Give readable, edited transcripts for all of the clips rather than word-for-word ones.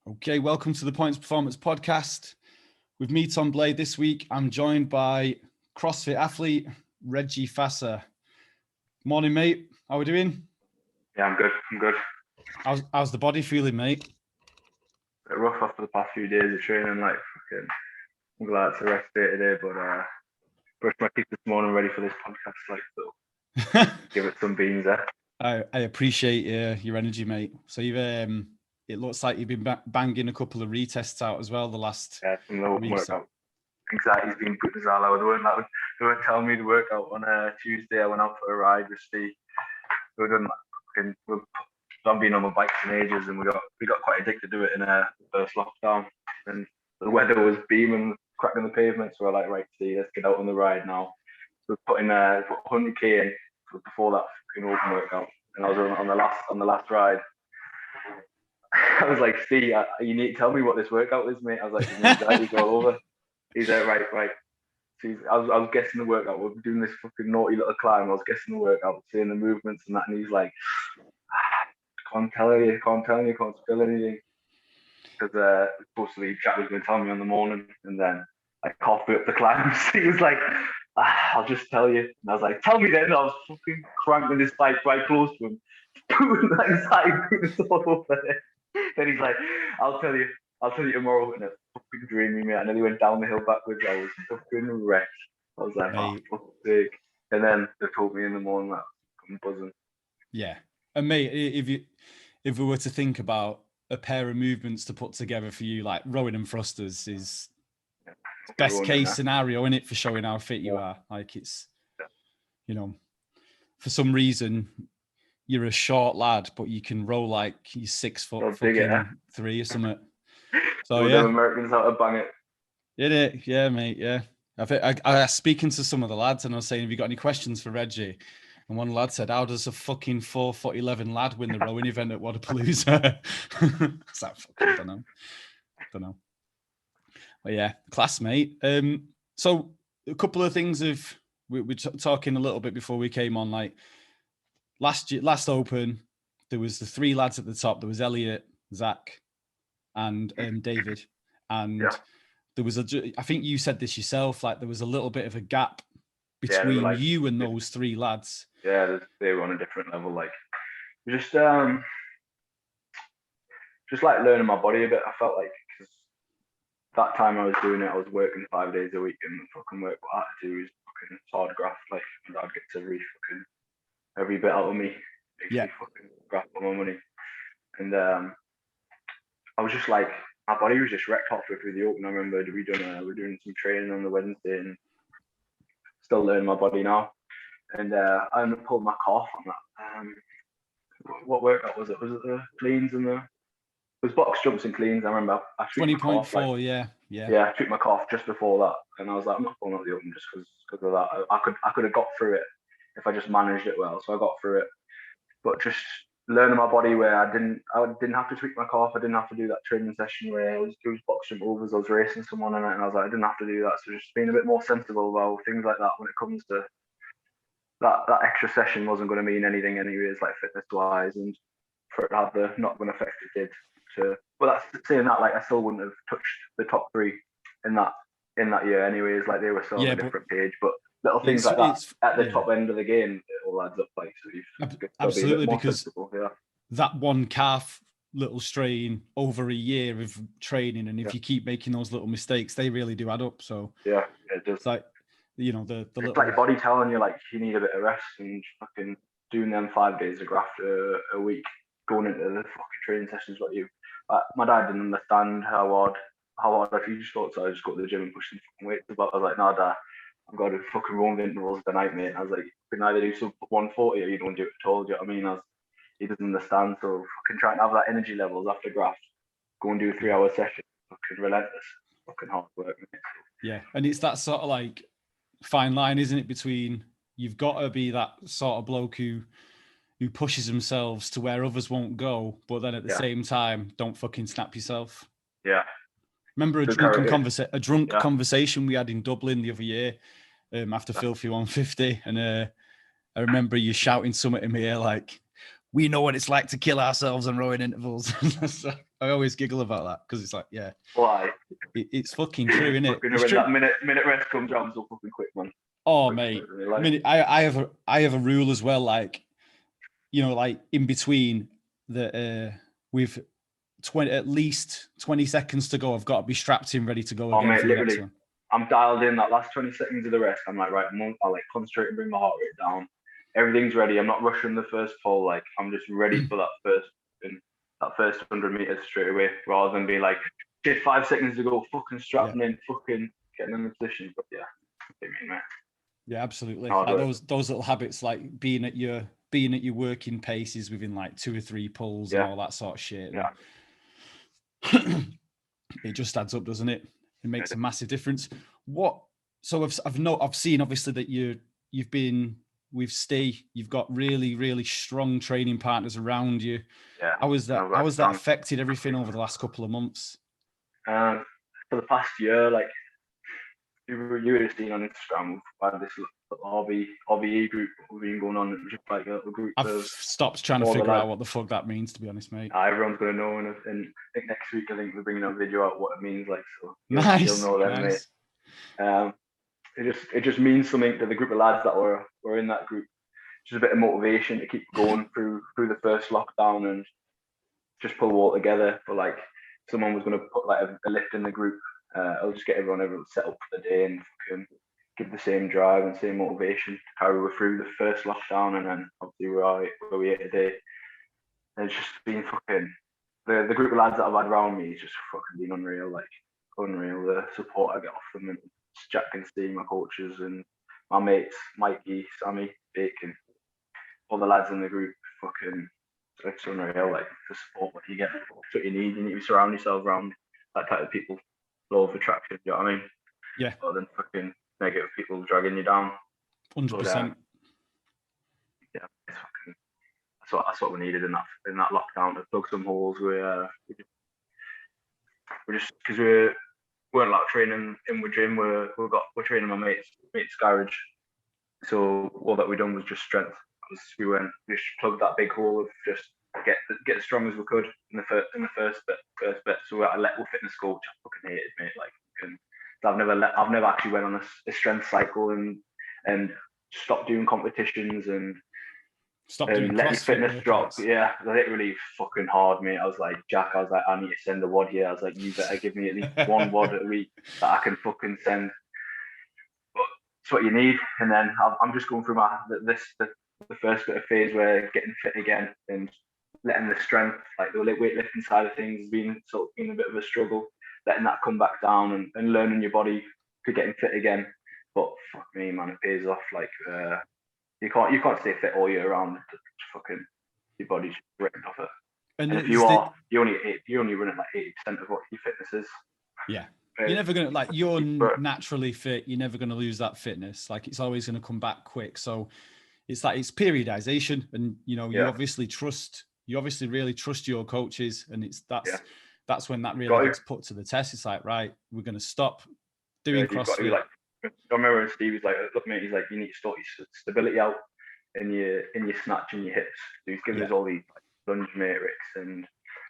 Okay, welcome to the Points Performance Podcast. With me, Tom Blade, this week, I'm joined by CrossFit athlete Reggie Fasa. Morning, mate. How are we doing? Yeah, I'm good. How's the body feeling, mate? A bit rough after the past few days of training. I'm glad to rest day today, but brushed my teeth this morning, ready for this podcast. So give it some beans there. I appreciate your energy, mate. So you've it looks like you've been banging a couple of retests out as well the last some low week. Workout. Anxiety's been good as well. They weren't telling me to work out on Tuesday. I went out for a ride with Steve. I've been on my bike for ages, and we got quite addicted to it in the first lockdown. And the weather was beaming, cracking the pavement. So we're like, right, Steve, let's get out on the ride now. So we put 100k in before that fucking open workout, and I was on the last ride. I was like, Steve, you need to tell me what this workout is, mate. I was like, anxiety's all over. He's like, right. So I was guessing the workout. We're doing this fucking naughty little climb. I was guessing the workout, seeing the movements and that, and he's like, can't tell you, can't spill anything. Because supposedly Jack was going to tell me on the morning, and then I coughed up the climbs. He was like, I'll just tell you. And I was like, tell me then. I was fucking cranking this bike right close to him, putting that anxiety all over there. Then he's like, I'll tell you tomorrow. And it's fucking dreaming, mate. And then he went down the hill backwards. I was fucking wrecked. I was like, oh, fuck's sake. And then they told me in the morning that I'm buzzing. Yeah. And mate, if we were to think about a pair of movements to put together for you, like rowing and thrusters is best case scenario, isn't it, for showing how fit you are? Like it's, for some reason, you're a short lad, but you can row like you're 6 foot fucking 3 or something. So yeah, Americans how to bang it. Did it? Yeah, mate. Yeah. I was speaking to some of the lads, and I was saying, "Have you got any questions for Reggie?" And one lad said, "How does a fucking 4'11" lad win the rowing event at Wodapalooza?" It's like, fucking don't know. But yeah, class, mate. So a couple of things we're talking a little bit before we came on. Like last Open, there was the 3 lads at the top. There was Elliot, Zach, and David. And there was I think you said this yourself, like there was a little bit of a gap between you and those 3 lads. Yeah, they were on a different level. Like just like learning my body a bit. I felt like because that time I was doing it, I was working 5 days a week, and the fucking work what I had to do was fucking hard graft. Like I'd get to every bit out of me. Basically fucking graft for my money. And I was just like, my body was just wrecked halfway through the Open. I remember we're doing some training on the Wednesday, and still learning my body now. And I ended up pulling my calf on that. What workout was it? Was it the cleans and it was box jumps and cleans? I remember. 20.4, yeah. Yeah, I took my calf just before that, and I was like, I'm not pulling out the Open just because of that. I could have got through it if I just managed it well. So I got through it, but just learning my body where I didn't have to tweak my calf. I didn't have to do that training session where I was doing box jump overs. I was racing someone in it, and I was like, I didn't have to do that. So just being a bit more sensible about things like that when it comes to that extra session wasn't going to mean anything anyways, like fitness wise, and for it to have the knock-on effect it did. But that's saying that, like I still wouldn't have touched the top 3 in that year anyways. Like they were still on a different page, but little things like that at the top end of the game, it all adds up. Like so absolutely, because that one calf little strain over a year of training, and if you keep making those little mistakes, they really do add up. So yeah, it does. It's like the it's little, like your body telling you like you need a bit of rest, and fucking doing them 5 days of graft a week, going into the fucking training sessions. What you, my dad didn't understand how hard I just thought, so I just go to the gym and push some fucking weights. But I was like, no, Dad, I've got to fucking run intervals tonight, mate. And I was like, you can either do sub 140 or you don't do it at all. Do you know what I mean? He doesn't understand. So fucking trying to have that energy levels after graft, go and do a 3-hour session, fucking relentless, fucking hard work, mate. Yeah, and it's that sort of like fine line, isn't it, between you've got to be that sort of bloke who pushes themselves to where others won't go, but then at the same time, don't fucking snap yourself. Yeah. Remember a drunk conversation we had in Dublin the other year after Filthy 150, and I remember you shouting something to me like, we know what it's like to kill ourselves on rowing intervals. So I always giggle about that because it's like, yeah, Why? it's fucking true, isn't it? Fucking It's when true. that minute rest comes around so fucking quick, man. Oh, mate. I mean, I have a rule as well, like, you know, like in between the with at least 20 seconds to go, I've got to be strapped in, ready to go again mate, for the next one. I'm dialed in that last 20 seconds of the rest. I'm like, right, I'll like concentrate and bring my heart rate down. Everything's ready. I'm not rushing the first pull. Like, I'm just ready for that first 100 meters straight away, rather than being like, shit, 5 seconds to go, fucking strapping in, fucking getting in the position. But yeah, I mean, mate. Yeah, absolutely. Like those little habits, like being at your working paces within like 2 or 3 pulls and all that sort of shit. Yeah. It just adds up, doesn't it? It makes a massive difference. So I've seen obviously that you've been with Steve, you've got really, really strong training partners around you. Yeah. How has that affected everything over the last couple of months? For the past year, like you would have seen on Instagram, we've had this RVE group we've been going on, just like a group. I've stopped trying to figure out what the fuck that means, to be honest, mate. Everyone's gonna know, and I think next week we're bringing a video out what it means, like, so you'll know them, nice. Mate. It just means something to the group of lads that were in that group. Just a bit of motivation to keep going through the first lockdown and just pull all together. But like, someone was going to put like a lift in the group. I'll just get everyone set up for the day and give the same drive and same motivation to carry through the first lockdown, and then obviously where we are today. And it's just been fucking the group of lads that I've had around me is just fucking been unreal. Like, unreal, the support I get off them, and Jack and Steve, my coaches, and my mates, Mikey, Sammy, Bacon, all the lads in the group. Fucking, it's unreal. Like, the support what you get, it's what you need. You need to surround yourself around that type of people. Law of attraction, you know what I mean? Yeah. Rather than fucking negative people dragging you down. 100%. Yeah, it's fucking. That's what we needed in that lockdown, to plug some holes. We just, because we weren't like training in the gym. We're training my mate's garage. So all that we done was just strength. We just plugged that big hole of just get as strong as we could in the first bit. So we're fitness coach. I fucking hated, mate. Like, I've never actually went on a strength cycle and stopped doing competitions and letting fitness drop. Yeah, I hit really fucking hard, mate. I was like, Jack, I need to send a WOD here. I was like, you better give me at least one WOD a week that I can fucking send. But it's what you need. And then I'm just going through the first bit of phase where getting fit again and letting the strength, like the weightlifting side of things, has been a bit of a struggle. Letting that come back down and learning your body to getting fit again. But fuck me, man, it pays off. Like, you can't stay fit all year round. Fucking, your body's ripped off it. And if you only run at like 80% of what your fitness is. Yeah. You're never gonna, like, you're naturally fit. You're never gonna lose that fitness. Like, it's always gonna come back quick. So it's like, it's periodization, and you obviously really trust your coaches, and that's when that really gets put to the test. It's like, right, we're gonna stop doing CrossFit. I remember when Steve was like, look, mate, he's like, you need to sort your stability out in your snatch and your hips. So he's giving us all these like, lunge matrix and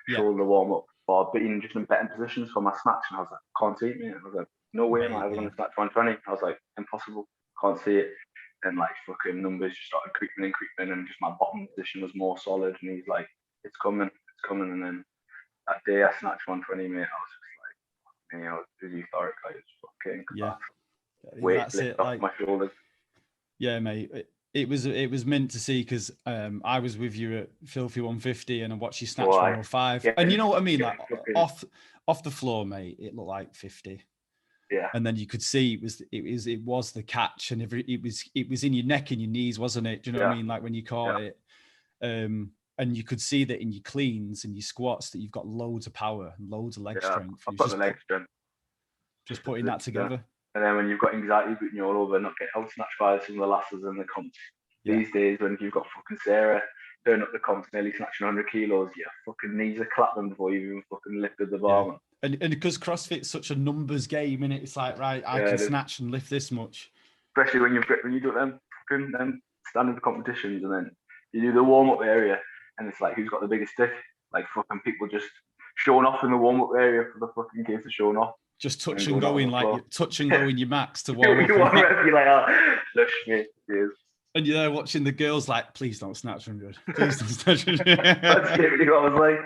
shoulder warm up, but being just in better positions for my snatch. And I was like, can't see it, mate. I was like, no way am I ever going to snatch 120. I was like, impossible, can't see it. And like, fucking numbers just started creeping, and just my bottom position was more solid. And he's like, it's coming. And then that day I snatched 120, mate. I was just like, it was euphoric. Like, it's fucking class. Weight lift off my shoulders. Yeah, mate. It was meant to see, because I was with you at Filthy 150 and I watched you snatch 105. And you know what I mean? Like, off the floor, mate, it looked like 50. Yeah. And then you could see it was the catch, and it was in your neck and your knees, wasn't it? Do you know what I mean? Like, when you caught it. And you could see that in your cleans and your squats that you've got loads of power and loads of leg strength. I've got the leg strength. Just putting that together. And then when you've got anxiety booting you all over, not getting out-snatched by some of the lasses in the comps. These days, when you've got fucking Sarah turning up the comps, nearly snatching 100 kilos, your fucking knees are clapping before you even fucking lifted the bar. Yeah. And because CrossFit's such a numbers game, innit? It's like, right, I can snatch and lift this much. Especially when you do them standard competitions, and then you do the warm-up area, and it's like, who's got the biggest stick? Like fucking people just showing off in the warm up area for the fucking kids to showing off. Just touch and going, like touch and going your max to warm warm up. You're like, oh, lush me, cheers. And you're there watching the girls like, please don't snatch 100. Please don't snatch 100. That's literally what I was like.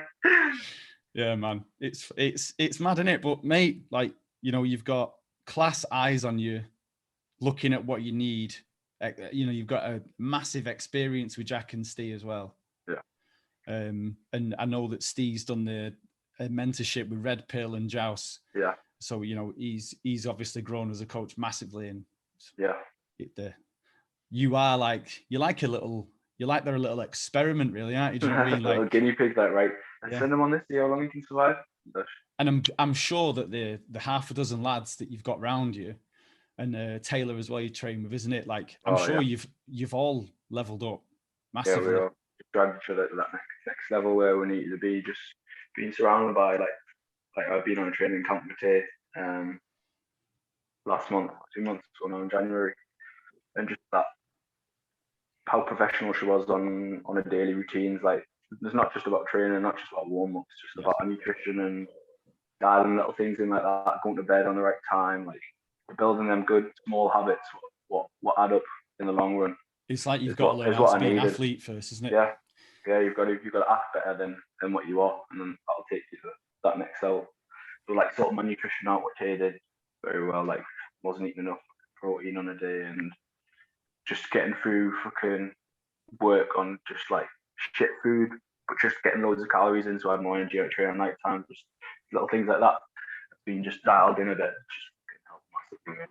Yeah, man. It's mad, isn't it? But mate, like, you know, you've got class eyes on you looking at what you need. You know, you've got a massive experience with Jack and Steve as well. Yeah. And I know that Steve's done the mentorship with Red Pill and Joust. Yeah. So, you know, he's obviously grown as a coach massively. And yeah, you're like they're a little experiment, really, aren't you? Do you know what I mean? Like guinea pig, that right? Send them on this, see how long you can survive. And I'm sure that the half a dozen lads that you've got round you, and Taylor as well, you train with, isn't it? Like I'm sure you've all leveled up massively. Yeah, we all dragged each other to that next level where we needed to be. Just being surrounded by like I've been on a training camp with Tay last month, 2 months ago now in January, and just that how professional she was on her daily routines. Like it's not just about training, not just about warm ups, it's just about nutrition and dialing little things in like that, going to bed on the right time, like building them good small habits. What add up in the long run. It's like you've got to learn how to be an athlete first, isn't it? Yeah, you've got to act better than what you are, and then that'll take you to that next level. So like sort of my nutrition out, what Tay did very well. Like wasn't eating enough protein on a day, and just getting through fucking work on just like shit food, but just getting loads of calories in so I had more energy at train at night time. Just little things like that. Being just dialed in a bit, just help massively.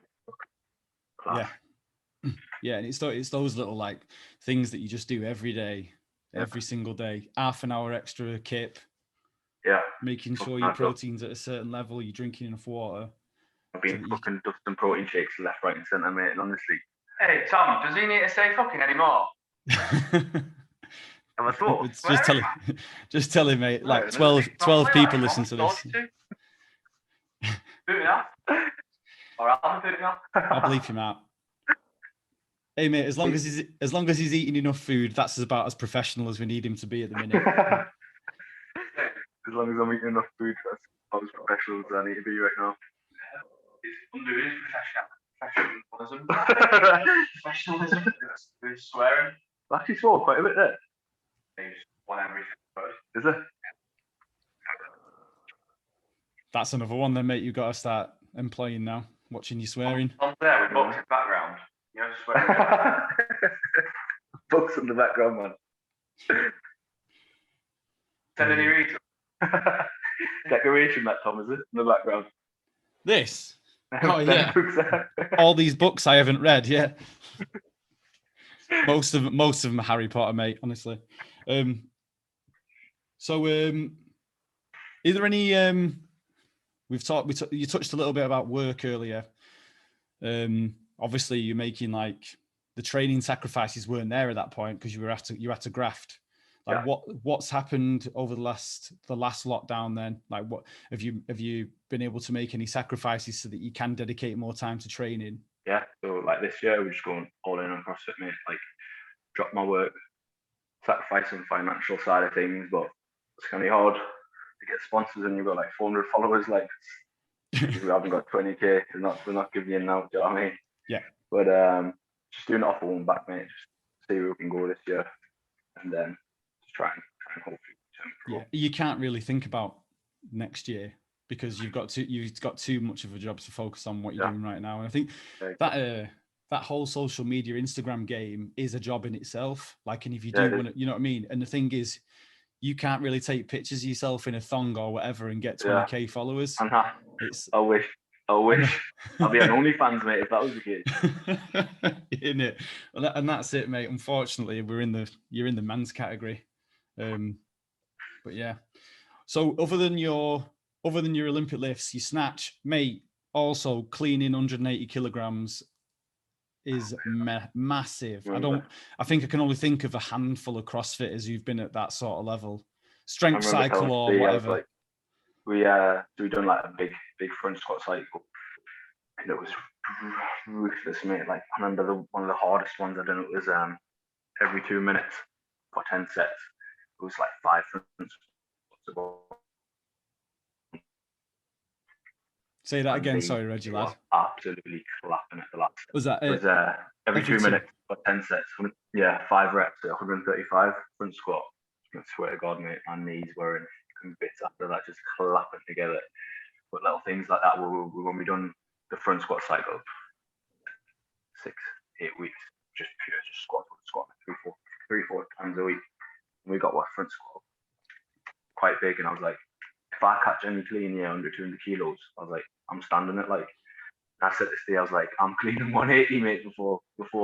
Yeah, and it's those little like things that you just do every day, every single day. Half an hour extra kip. Yeah. Making sure your protein's at a certain level, you're drinking enough water. I've been fucking dusting protein shakes left, right, and centre, mate. And honestly. Hey Tom, does he need to say fucking anymore? Have I thought? Just tell him, mate. Like 12 people listen to this. Boot it up. Or I'll boot it up. I'll bleep him out. Hey mate, as long as he's eating enough food, that's about as professional as we need him to be at the minute. As long as I'm eating enough food, that's about as professional as I need to be right now. He's undoing his professionalism. Professionalism. He's swearing. I actually swore quite a bit there. He's won everything. Is it? That's another one then, mate. You've got to start employing now. Watching you swearing. On there with books in the background. You know, swearing. Books in the background, man. Send any reason. Decoration, that Tom, is it? In the background. This? Oh yeah. All these books I haven't read. Yeah. Most of them are Harry Potter, mate. Honestly. So, is there any? You touched a little bit about work earlier. Obviously, you're making like the training sacrifices weren't there at that point because you had to graft. Like what's happened over the last lockdown then? Like what have you been able to make any sacrifices so that you can dedicate more time to training? Yeah, so like this year we're just going all in on CrossFit, mate. Like drop my work, sacrifice some financial side of things, but it's gonna be hard to get sponsors and you've got like 400 followers. Like we haven't got 20k, we're not giving you now. Do you know what I mean? Yeah. But just doing it off our own back, mate. Just see where we can go this year, and then just try and hopefully. Yeah, you can't really think about next year because you've got too much of a job to focus on what you're doing right now. And I think that whole social media Instagram game is a job in itself. Like, and if you do want to, you know what I mean? And the thing is, you can't really take pictures of yourself in a thong or whatever and get 20k followers. I wish. I'll be on OnlyFans, mate, if that was the case. Isn't it? And that's it, mate. Unfortunately, you're in the man's category. But yeah. So other than your Olympic lifts, your snatch, mate, also cleaning 180 kilograms is massive. I think I can only think of a handful of CrossFitters who've been at that sort of level. Strength cycle or whatever. Like, we done like a big front squat cycle, and it was ruthless, mate. Like I remember one of the hardest ones I done. It was every 2 minutes for 10 sets. it was like 5 front squats. Say that again. They Sorry, Reggie, were lad. absolutely clapping at the last. Was that It it? was every 2 Every two? minutes for 10 sets. Yeah, 5 reps at 135 front squat. I swear to God, mate, my knees were in fucking bits after that, just clapping together. But little things like that, when we done the front squat cycle, 6, 8 weeks, just pure, just squat, 3, 4 times a week. And we got what front squat quite big, and I was like, if I catch any clean here under 200 kilos, I was like, I'm standing it. Like, I said this day, I was like, I'm cleaning 180, mate, before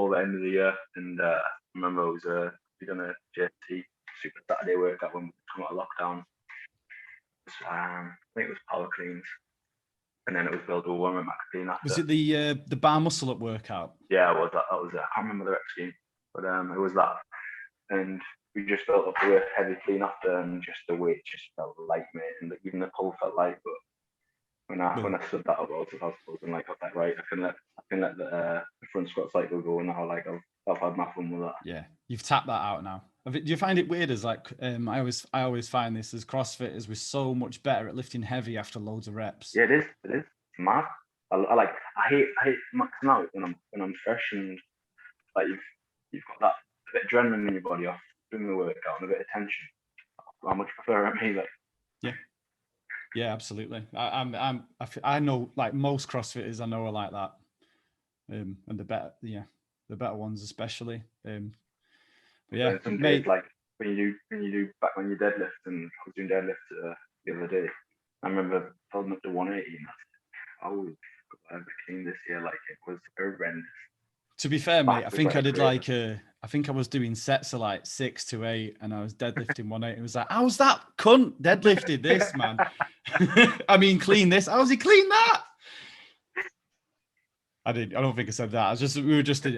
the end of the year. And I remember it was we done a JST Super Saturday workout when we come out of lockdown. I think it was power cleans, and then it was build a warm up max clean after. Was it the bar muscle up workout? Yeah, it was that. That was it. I can't remember the rep scheme, but it was that. And we just built up a heavy clean after, and just the weight just felt light, mate, and even the pull felt light. But when I stood that up, I was like, right, I can let the front squat cycle go now. Like I've had my fun with that. Yeah, you've tapped that out now. Do you find it weird as like I always find this as CrossFitters, we're so much better at lifting heavy after loads of reps. Yeah, it is. It's mad. I hate maxing out when I'm fresh, and like you've got that bit of adrenaline in your body off doing the workout and a bit of tension. I much prefer it, me, like. Yeah, absolutely. I know, like most CrossFitters I know are like that, and the better ones especially. But yeah, some mate, days, like when you do back when you deadlift, and I was doing deadlift the other day. I remember holding up to 180, and I've clean this year, like it was horrendous. to be fair, mate, I think I did like I think I was doing sets of like 6 to 8, and I was deadlifting 180. It was like, how's that cunt deadlifted this, man? I mean, clean this. How's he clean that? I don't think I said that.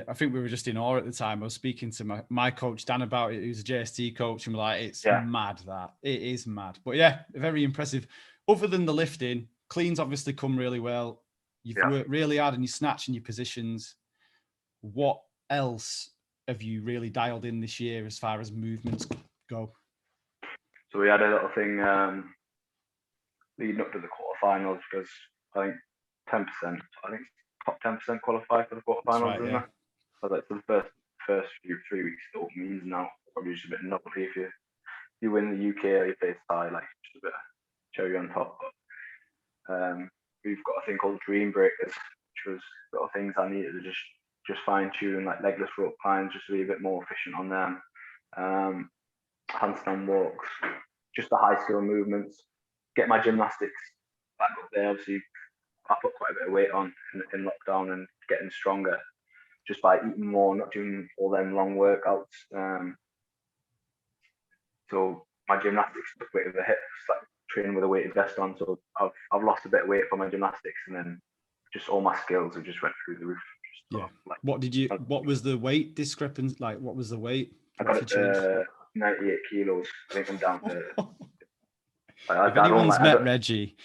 I think we were just in awe at the time. I was speaking to my coach Dan about it, who's a JST coach, and we're like, it's mad that it is mad. But yeah, very impressive. Other than the lifting, cleans obviously come really well. You've worked really hard and you're snatching your positions. What else have you really dialed in this year as far as movements go? So we had a little thing leading up to the quarterfinals, because I think 10%, top 10% qualify for the quarterfinals, right, isn't it? So like for the first 3 weeks, it all means now probably just a bit of novelty if you win the UK or you place high, like just a bit of cherry on top. But we've got a thing called Dream Breakers, which was little things I needed to just fine tune, like legless rope climbs, just to be a bit more efficient on them. Handstand walks, just the high skill movements. Get my gymnastics back up there. Obviously, I put quite a bit of weight on in lockdown, and getting stronger just by eating more, not doing all them long workouts. So my gymnastics took weight of the hips, like training with a weighted vest on. So I've lost a bit of weight for my gymnastics, and then just all my skills have just went through the roof. What was the weight discrepancy? Like, what was the weight? I got it to 98 kilos. I think I'm down to. If anyone's met Reggie,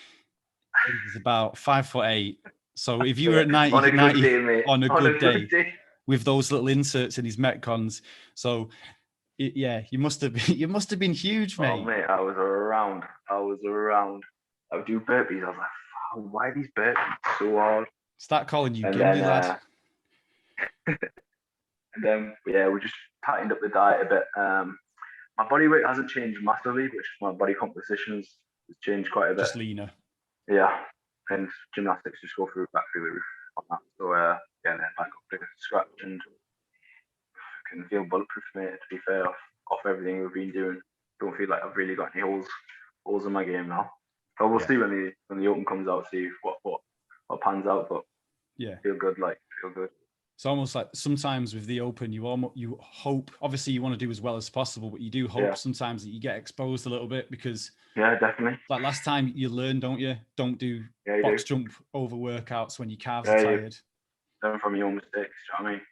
he's about 5'8". So if you were at 90 on a good day with those little inserts in his Metcons, so you must have been huge, mate. Oh mate, I was around. I would do burpees. I was like, oh, why are these burpees so hard? Start calling you Gimby, lad. And then we just tightened up the diet a bit. My body weight hasn't changed massively, which my body composition has changed quite a bit. Just leaner. Yeah, and gymnastics just go back through the roof on that. So then back up to scratch, and can feel bulletproof, mate. To be fair, off everything we've been doing, don't feel like I've really got any holes in my game now. But we'll see when the Open comes out, see what pans out. But feel good. It's almost like sometimes with the Open, you hope, obviously you want to do as well as possible, but you do hope sometimes that you get exposed a little bit, because definitely. Like last time you learn, don't you? Don't do box jump over workouts when your calves are tired. Learn from your own mistakes, do you know what I mean?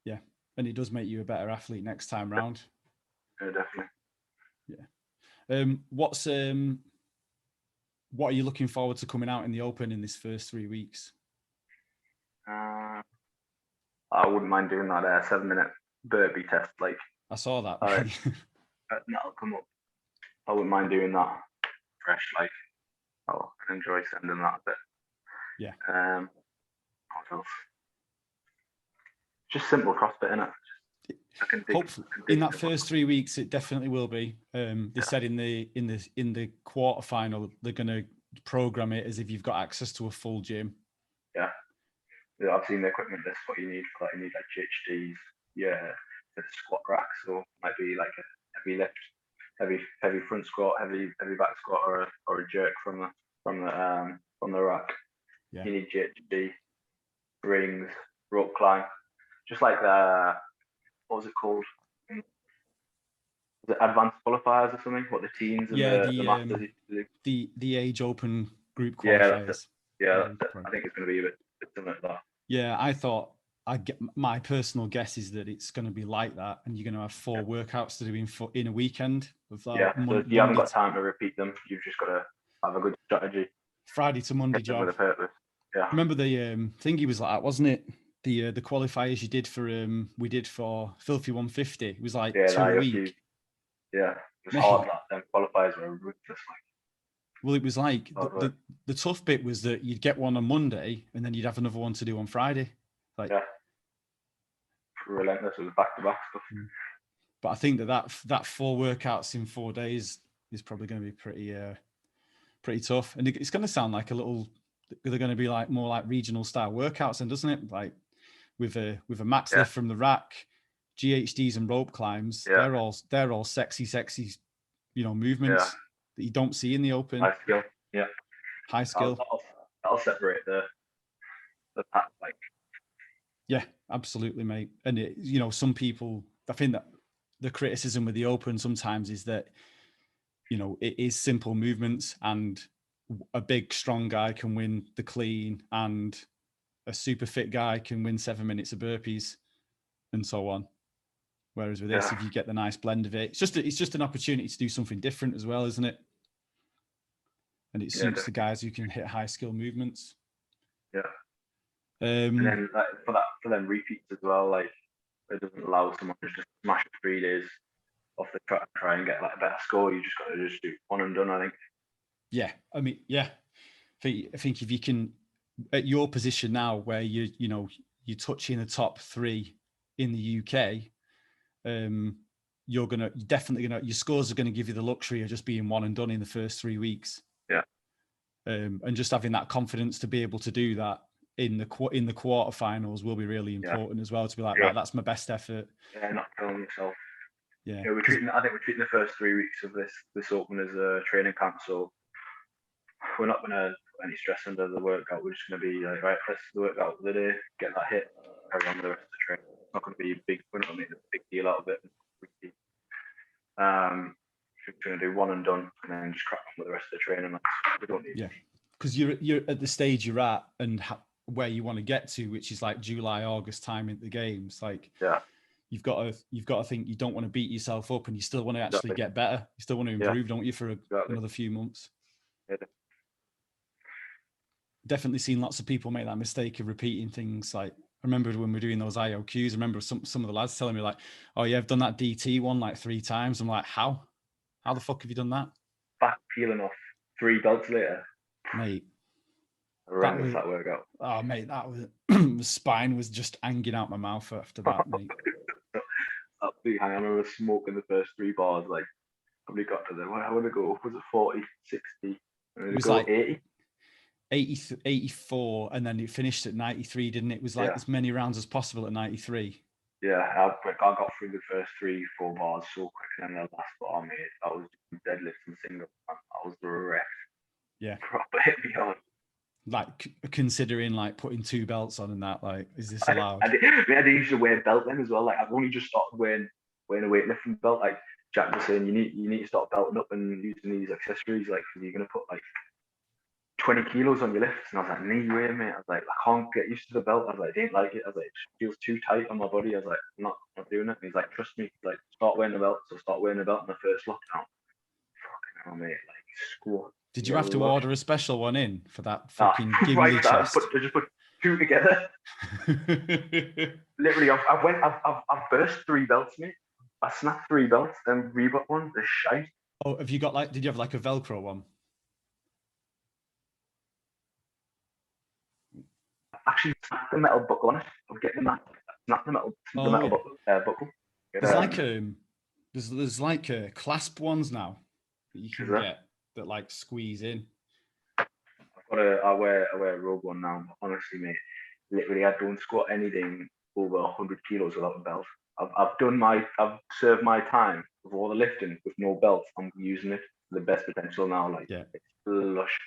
Yeah, and it does make you a better athlete next time round. Yeah, definitely. Yeah. What are you looking forward to coming out in the Open in this first 3 weeks? I wouldn't mind doing that 7-minute burpee test. Like I saw that. that'll come up. I wouldn't mind doing that fresh. Like, I enjoy sending that a bit. Yeah. What else? Just simple CrossFit, innit? Hopefully, in that first 3 weeks, it definitely will be. They said in the quarterfinal they're going to program it as if you've got access to a full gym. Yeah, I've seen the equipment list. What you need for that, you need like GHDs, the squat racks, so it might be like a heavy lift, heavy front squat, heavy back squat, or a jerk from the rack. Yeah. You need GHD, rings, rope climb, just like the, what was it called? Was it advanced qualifiers or something? What the teens and the masters used to do? The age open group qualifiers. I think it's going to be a bit similar to that. Yeah, I thought my personal guess is that it's going to be like that, and you're going to have 4 workouts to do in a weekend. Of that so if you haven't got time to repeat them, you've just got to have a good strategy. Friday to Monday job. With a purpose. Yeah. Remember the thingy was like that, wasn't it? The qualifiers you did for we did for Filthy 150. It was like 2 a week. Yeah, it was hard. Them qualifiers were ruthless. Well, it was like the tough bit was that you'd get one on Monday and then you'd have another one to do on Friday. Like, relentless. It was back to back stuff. But I think that 4 workouts in 4 days is probably going to be pretty tough, and it's going to sound like they're going to be like more like regional style workouts, and doesn't it? Like with a max lift from the rack, GHDs and rope climbs. They're all sexy, movements that you don't see in the open. High skill. Yeah. High skill. That'll separate the pack, like. Yeah, absolutely, mate. And some people, I think that the criticism with the open sometimes is that, it is simple movements, and a big, strong guy can win the clean, and a super fit guy can win 7 minutes of burpees, and so on. Whereas with this, if you get the nice blend of it, it's just an opportunity to do something different as well, isn't it? And it suits the guys who can hit high skill movements. Yeah. And then for them repeats as well, like it doesn't allow someone to just smash 3 days off the track, try and get like a better score. You just got to just do one and done, I think. Yeah, I mean, I think if you can, at your position now, where you're touching the top 3 in the UK, your scores are gonna give you the luxury of just being one and done in the first 3 weeks. Yeah. And just having that confidence to be able to do that in the quarterfinals will be really important as well, to be like, right, that's my best effort. Yeah, not killing yourself. Yeah. I think we're treating the first 3 weeks of this open as a training camp, so we're not going to put any stress under the workout. We're just going to be like, right, let's do the workout for the day, get that hit, carry on with the rest of the training. It's not going to be big. We're not going to make a big deal out of it. We're going to do one and done, and then just crack on with the rest of the training. We don't need. Yeah, because you're at the stage you're at and where you want to get to, which is like July, August time at the games. Like, you've got to think you don't want to beat yourself up, and you still want to actually get better. You still want to improve, don't you, for another few months? Yeah. Definitely seen lots of people make that mistake of repeating things. Like, I remember when we were doing those IOQs, I remember some of the lads telling me like, oh yeah, I've done that DT one like 3 times. I'm like, how the fuck have you done that? Back peeling off 3 belts later. Mate. Horrendous that workout. Oh mate, that was the spine was just hanging out my mouth after that, mate. That big hang. I remember smoking the first 3 bars, like probably got to them. How would it go? Was it 40, 60? It was like 80, 84, and then it finished at 93, didn't it? It was like as many rounds as possible at 93. Yeah, I got through the first 3-4 bars so quick, and then the last bar, mate, I was deadlifts and singles. I was wrecked. Yeah. Proper hit me on. Like, considering like putting 2 belts on and that, like, is this allowed? I didn't usually wear a belt then as well. Like, I've only just started wearing a weightlifting belt. Like Jack was saying, you need to start belting up and using these accessories, like, because you're gonna put like 20 kilos on your lifts. And I was like, no way, mate. I was like, I can't get used to the belt. I was like, I didn't like it. I was like, it feels too tight on my body. I was like, I'm not doing it. And he's like, trust me, like, start wearing the belt. So start wearing the belt in the first lockdown. Fucking hell, mate. Like, score. Did you have to order a special one in for that fucking giggly right, chest? I just put 2 together. Literally, I've burst 3 belts, mate. I snapped 3 belts, then Reebok one, the shite. Oh, have you got like? Did you have like a Velcro one? Actually, snap the metal buckle on it. I'm getting that. Snap the metal Oh yeah. buckle. There's like there's like clasp ones now that you can get that like squeeze in. I wear a rogue one now. Honestly, mate, literally, I don't squat anything over 100 kilos without a belt. I've served my time with all the lifting with no belt. I'm using it to the best potential now. Like, Yeah, it's lush.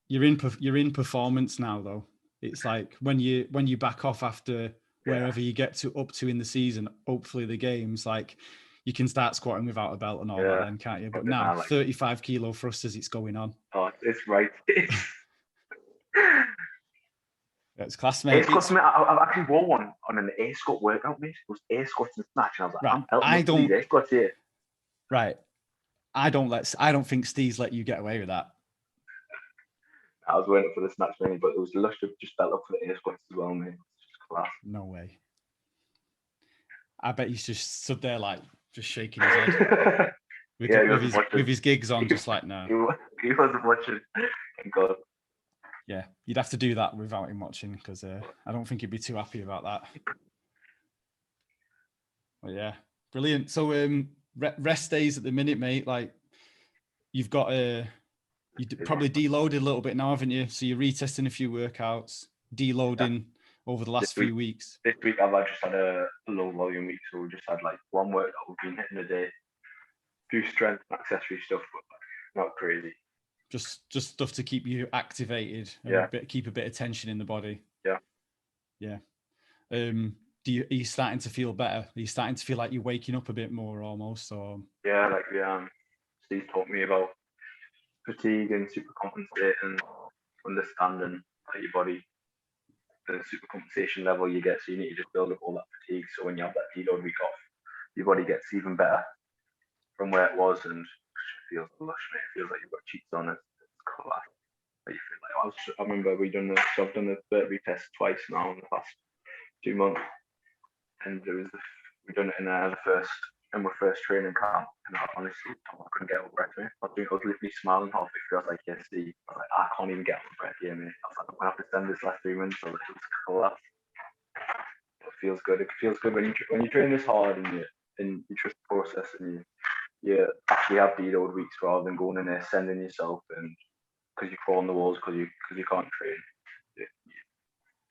you're in performance now though. It's like when you back off after wherever you get to up to in the season, hopefully the games, like you can start squatting without a belt and all that then, can't you? But now, like 35 kilo thrusters, it's going on. Oh, it's right. It's class, mate. I've actually wore one on an air squat workout, mate. It was air squats and snatch, and I was like, right. I'm belting up these air squats here. Right. I don't think Steve's let you get away with that. I was wearing it for the snatch mainly, but it was lush to just belt up for the air squats as well, mate. It's just class. No way. I bet he's just stood there like just shaking his head with his gigs on, just like no. He wasn't watching. Thank God. Yeah, you'd have to do that without him watching because I don't think he'd be too happy about that. But yeah, brilliant. So rest days at the minute, mate. Like you've got you probably deloaded a little bit now, haven't you? So you're retesting a few workouts, deloading over the last few weeks. This week I've just had a low volume week, so we just had like one workout we've been hitting a day, a few strength and accessory stuff, but not crazy. Just stuff to keep you activated and keep a bit of tension in the body. Yeah. Are you starting to feel better? Are you starting to feel like you're waking up a bit more almost? Or Steve taught me about fatigue and super compensate and understanding your body, the super compensation level you get. So you need to just build up all that fatigue. So when you have that deload week off, your body gets even better from where it was, and it feels lush, mate. It feels like you've got cheats on it. It's class. You feel like I remember I've done the Burpee test twice now in the past 2 months, and we've done it in my first training camp, and I honestly I couldn't get over breath, mate. I was literally smiling halfway through. I was like, yes, Steve. I was like, I can't even get over breath here, mate. I was like, I'm gonna have to spend this last 3 months. So it was class. It feels good. It feels good when you train this hard and you trust the process and you actually have deload weeks rather than going in there sending yourself and because you crawl on the walls because you can't train. It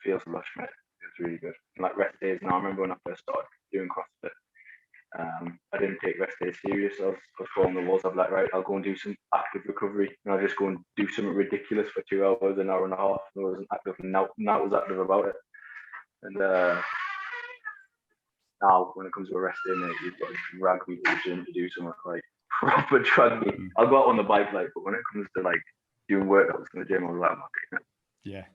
feels lush, mate. It's really good. And like rest days now, I remember when I first started doing CrossFit, I didn't take rest days serious. I was crawling on the walls. I'd be like, right, I'll go and do some active recovery, and I'll just go and do something ridiculous for 2 hours, an hour and a half. And I wasn't active, and now I was active about it. And now when it comes to a rest day, mate, you've got to drag me to the gym to do something like proper drag me. I'll go out on the bike, but when it comes to like doing workouts in the gym, I was like, okay. Yeah.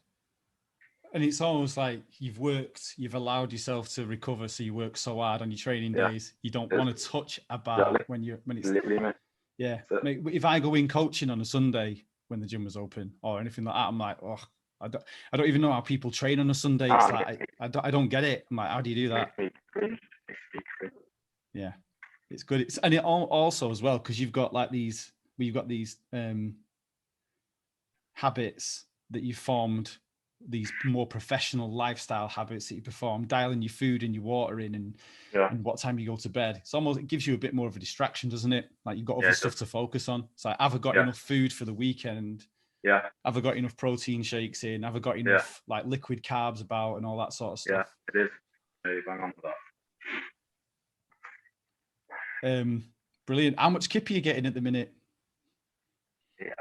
And it's almost like you've allowed yourself to recover. So you work so hard on your training days. You don't want to touch a bar when it's literally, mate. Yeah. Mate, if I go in coaching on a Sunday when the gym was open or anything like that, I'm like, oh, I don't even know how people train on a Sunday. It's like I don't get it. I'm like, how do you do that? Yeah, it's good. And it also as well because you've got these habits that you formed, these more professional lifestyle habits that you perform, dialing your food and your water in and what time you go to bed. It gives you a bit more of a distraction, doesn't it? Like you've got other stuff to focus on. It's like, have I got enough food for the weekend? Yeah. Have I got enough protein shakes in? Have I got enough like liquid carbs about and all that sort of stuff? Yeah, it is. Hey, bang on with that. Brilliant. How much kip are you getting at the minute? Maybe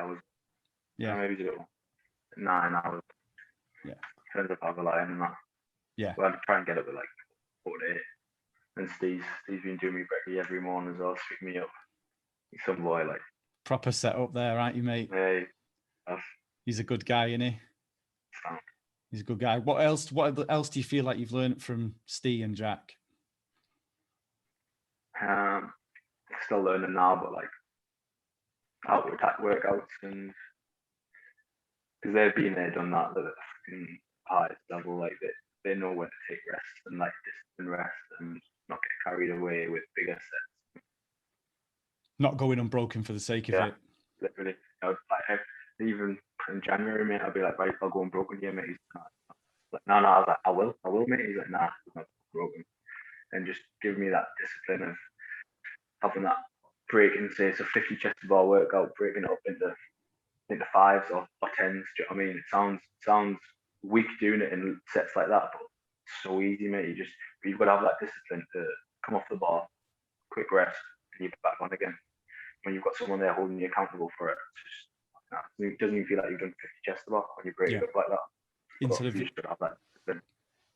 9 hours. Yeah. Turns up have a lot in that. Yeah. Well, I'm trying to get up at like 4 to 8. And Steve's been doing me brekkie every morning as well, picking me up. He's some boy, like. Proper setup there, aren't you, mate? Hey. He's a good guy, isn't he? He's a good guy. What else do you feel like you've learned from Steve and Jack? Still learning now, but like how to attack workouts and because they've been there, done that at the fucking highest level, like they know when to take rest and like discipline rest and not get carried away with bigger sets. Not going unbroken for the sake of Yeah. it. Literally. Like even in January, mate, I'll be like, right, I'll go unbroken here, mate. He's like, no, I was like, I will, mate. He's like, nah, it's not broken. And just give me that discipline of having that breaking, say it's a 50 chest to bar workout, breaking it up into fives or tens. Do you know what I mean? It sounds weak doing it in sets like that, but it's so easy, mate. You've got to have that discipline to come off the bar, quick rest, and you're back on again. When you've got someone there holding you accountable for it, it doesn't even feel like you've done 50 chest to bar when you break it up like that.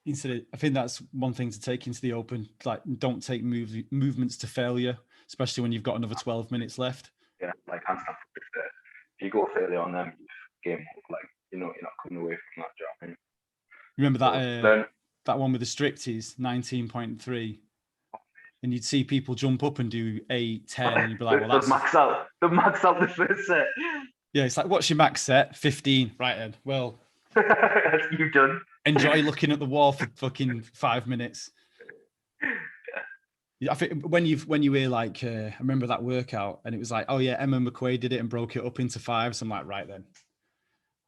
Instead of, I think that's one thing to take into the Open. Like, don't take movements to failure, especially when you've got another 12 minutes left. Yeah, like handstand. If you go failure on them, game like you're not coming away from that job. Remember that that one with the stricties, 19.3, and you'd see people jump up and do 8, 10, and you'd be like, well, that's max out. The max out the first set. Yeah, it's like, what's your max set? 15. Right then. Well, you've done. Enjoy looking at the wall for fucking 5 minutes. I think when you hear like, I remember that workout and it was like, oh yeah, Emma McQuaid did it and broke it up into 5s. I'm like, right then.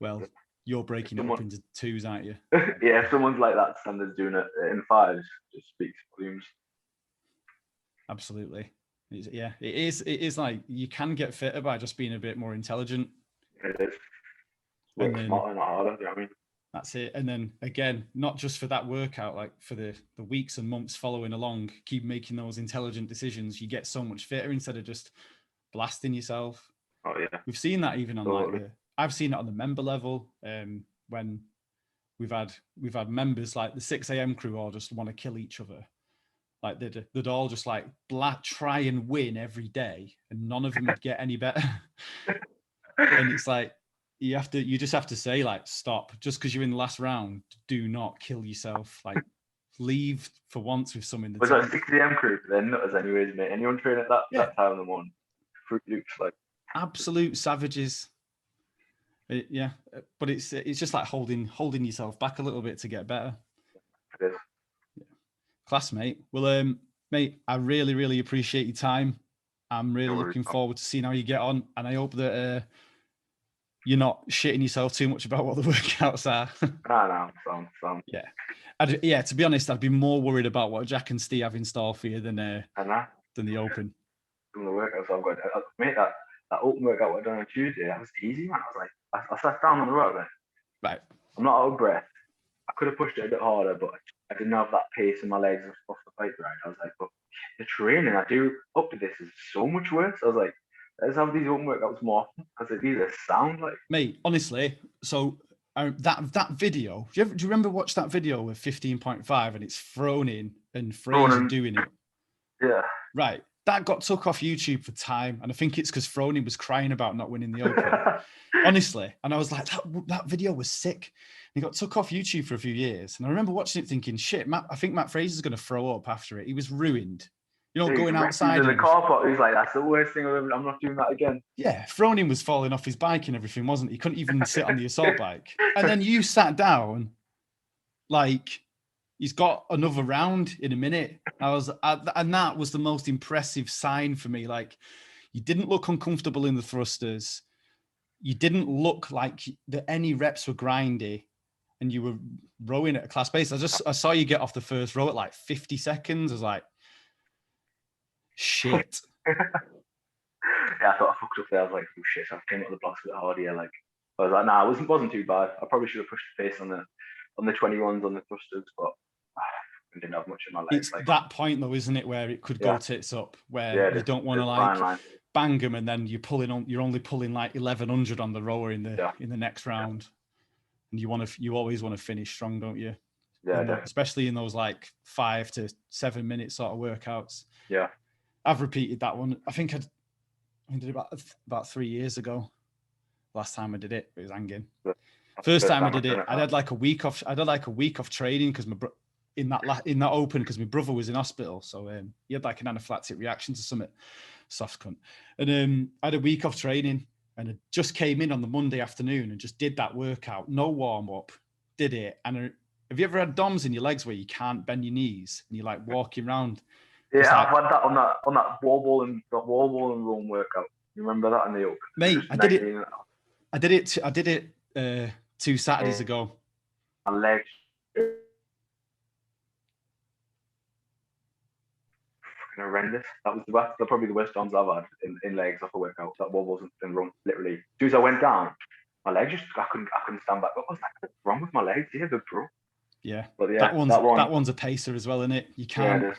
Well, you're breaking it up into 2s, aren't you? Yeah, if someone's like that standards doing it in 5s, just speaks volumes. Absolutely. It is like you can get fitter by just being a bit more intelligent. It is. Work smarter, not harder, you know what I mean? That's it. And then again, not just for that workout, like for the weeks and months following along, keep making those intelligent decisions. You get so much fitter instead of just blasting yourself. Oh yeah. We've seen that even on I've seen it on the member level. When we've had members like the 6 a.m. crew all just want to kill each other. Like they'd all just like try and win every day, and none of them would get any better. And it's like you just have to say like, stop. Just because you're in the last round, do not kill yourself. Like leave for once with some in the Was that 6 a.m. crew? They're nutters anyways, mate. Anyone training at that time in the morning? Fruit Loops, like absolute savages. But it's just like holding yourself back a little bit to get better. It is. Classmate. Well, mate, I really, really appreciate your time. I'm really looking forward to seeing how you get on, and I hope that you're not shitting yourself too much about what the workouts are. No, sound. Yeah. To be honest, I'd be more worried about what Jack and Steve have in store for you than the Open. Some of the workouts I've got, mate, that open workout I done on Tuesday, that was easy, man. I was like, I sat down on the road, right. I'm not out of breath. I could have pushed it a bit harder, but I didn't have that pace in my legs off the bike ride. I was like, but the training I do up to this is so much worse. I was like, let's have these open workouts more often. I was like, these are sound like. Mate, honestly, so that video, do you remember watch that video with 15.5 and it's Fronin and Fraser doing it? Yeah. Right. That got took off YouTube for time. And I think it's because Fronin was crying about not winning the Open. Honestly. And I was like, that video was sick. And it got took off YouTube for a few years. And I remember watching it thinking, shit, I think Matt Fraser's going to throw up after it. He was ruined. You know, going outside. In the car park, he was like, that's the worst thing I've ever, I'm not doing that again. Yeah, Fronin was falling off his bike and everything, wasn't he? He couldn't even sit on the assault bike. And then you sat down, like, he's got another round in a minute. And that was the most impressive sign for me. Like, you didn't look uncomfortable in the thrusters. You didn't look like any reps were grindy. And you were rowing at a class pace. I saw you get off the first row at like 50 seconds. I was like, shit. Yeah, I thought I fucked up there. I was like, oh shit, I came up the blocks a bit harder. Yeah, like I was like, nah, it wasn't too bad. I probably should have pushed the pace on the 21s on the thrusters, but I didn't have much in my legs. It's like, that point though, isn't it, where it could go tits up, where you don't want to like bang them and then you're only pulling like 1100 on the rower in the next round. And you always want to finish strong, don't you? Yeah, especially in those like 5 to 7 minute sort of workouts. Yeah, I've repeated that one. I think I did it about 3 years ago. Last time I did it, it was hanging. First time I did it, I had like a week off. I did like a week off training because in that Open because my brother was in hospital, so he had like an anaphylactic reaction to something. Soft cunt. And I had a week off training. And I just came in on the Monday afternoon and just did that workout. No warm up, did it. And have you ever had DOMs in your legs where you can't bend your knees and you're like walking around? Yeah, Just like- I've had that on that wall ball and run workout. You remember that in the Open? Mate, Just I did it. 19 I did it 2 Saturdays ago. My legs. Fucking horrendous. That was probably the worst times I've had in legs off a workout. That wall wasn't and run literally. As soon as I went down, my legs just I couldn't stand back up. I was like, what's wrong with my legs? Yeah, they're broke. Yeah. But yeah, that one's a pacer as well, isn't it? You can't. Yeah,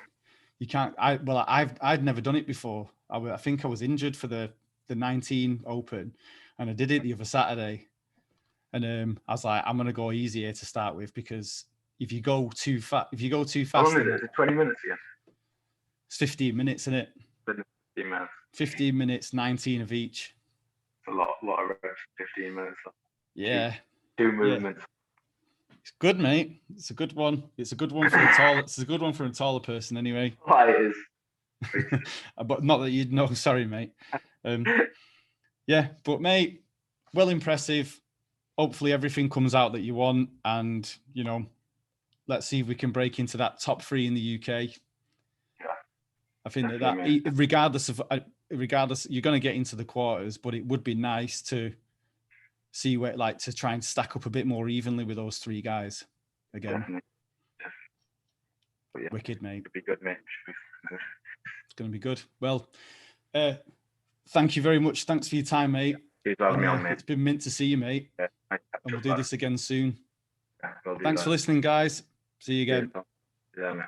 you can't. I'd never done it before. I think I was injured for the 19 Open, and I did it the other Saturday. And I was like, I'm gonna go easy here to start with, because if you go too fast, how long is it? Is it 20 minutes again? It's 15 minutes, isn't it? 15 minutes. 15 minutes, 19 of each. It's a lot of reps. 15 minutes. Yeah. Two movements. It's good, mate. It's a good one. It's a good one for a tall. It's a good one for a taller person, anyway. Oh, it is. But not that you'd know. Sorry, mate. Yeah, but mate, well, impressive. Hopefully, everything comes out that you want, and let's see if we can break into that top 3 in the UK. Yeah, I think that regardless, you're going to get into the quarters, but it would be nice to see where, like, to try and stack up a bit more evenly with those 3 guys again. Definitely. Yeah, wicked, mate. Should be good, mate. Should be good. It's going to be good. Well, thank you very much. Thanks for your time, mate. Cheers for having me on, mate. It's been mint to see you, mate. Yeah, and we'll do this again soon. Yeah, Thanks for listening, guys. See you again. Yeah, mate.